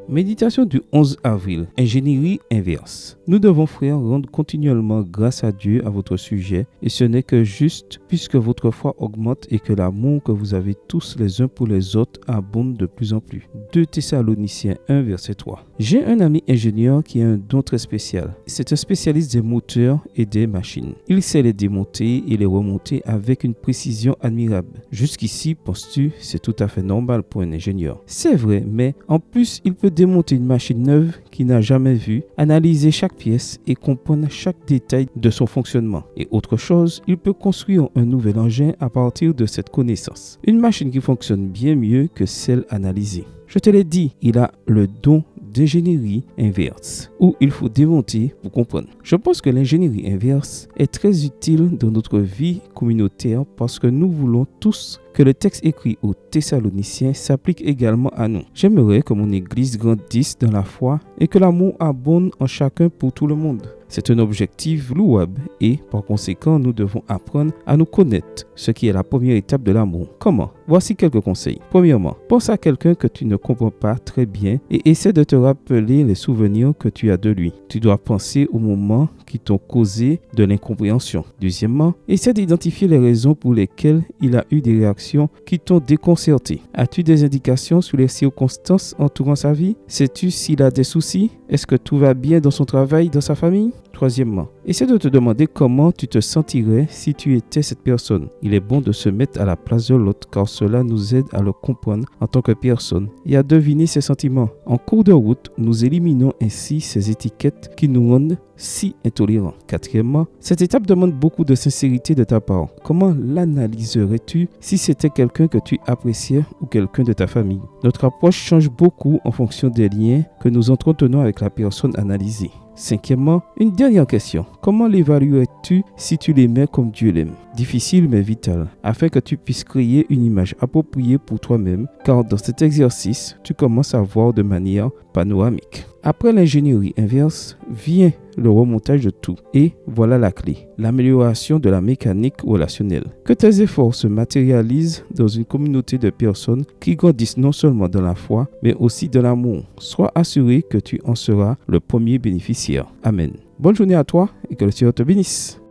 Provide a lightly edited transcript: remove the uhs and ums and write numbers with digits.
Méditation du 11 avril. Ingénierie inverse. Nous devons, frères, rendre continuellement grâce à Dieu à votre sujet, et ce n'est que juste, puisque votre foi augmente et que l'amour que vous avez tous les uns pour les autres abonde de plus en plus. 2 Thessaloniciens 1, verset 3. J'ai un ami ingénieur qui a un don très spécial. C'est un spécialiste des moteurs et des machines. Il sait les démonter et les remonter avec une précision admirable. Jusqu'ici, penses-tu, c'est tout à fait normal pour un ingénieur. C'est vrai, mais en plus, il peut démonter une machine neuve qu'il n'a jamais vue, analyser chaque pièce et comprendre chaque détail de son fonctionnement. Et autre chose, il peut construire un nouvel engin à partir de cette connaissance. Une machine qui fonctionne bien mieux que celle analysée. Je te l'ai dit, il a le don d'ingénierie inverse, où il faut démonter pour comprendre. Je pense que l'ingénierie inverse est très utile dans notre vie communautaire parce que nous voulons tous que le texte écrit aux Thessaloniciens s'applique également à nous. J'aimerais que mon Église grandisse dans la foi et que l'amour abonde en chacun pour tout le monde. C'est un objectif louable et, par conséquent, nous devons apprendre à nous connaître, ce qui est la première étape de l'amour. Comment? Voici quelques conseils. Premièrement, pense à quelqu'un que tu ne comprends pas très bien et essaie de te rappeler les souvenirs que tu as de lui. Tu dois penser aux moments qui t'ont causé de l'incompréhension. Deuxièmement, essaie d'identifier les raisons pour lesquelles il a eu des réactions qui t'ont déconcerté. As-tu des indications sur les circonstances entourant sa vie? Sais-tu s'il a des soucis? Est-ce que tout va bien dans son travail, dans sa famille? Troisièmement, essaie de te demander comment tu te sentirais si tu étais cette personne. Il est bon de se mettre à la place de l'autre car cela nous aide à le comprendre en tant que personne et à deviner ses sentiments. En cours de route, nous éliminons ainsi ces étiquettes qui nous rendent si intolérants. Quatrièmement, cette étape demande beaucoup de sincérité de ta part. Comment l'analyserais-tu si c'était quelqu'un que tu appréciais ou quelqu'un de ta famille? Notre approche change beaucoup en fonction des liens que nous entretenons avec la personne analysée. Cinquièmement, une dernière question. Comment l'évaluerais-tu si tu l'aimais comme Dieu l'aime? Difficile mais vital, afin que tu puisses créer une image appropriée pour toi-même, car dans cet exercice, tu commences à voir de manière panoramique. Après l'ingénierie inverse, vient le remontage de tout. Et voilà la clé, l'amélioration de la mécanique relationnelle. Que tes efforts se matérialisent dans une communauté de personnes qui grandissent non seulement dans la foi, mais aussi dans l'amour. Sois assuré que tu en seras le premier bénéficiaire. Amen. Bonne journée à toi et que le Seigneur te bénisse.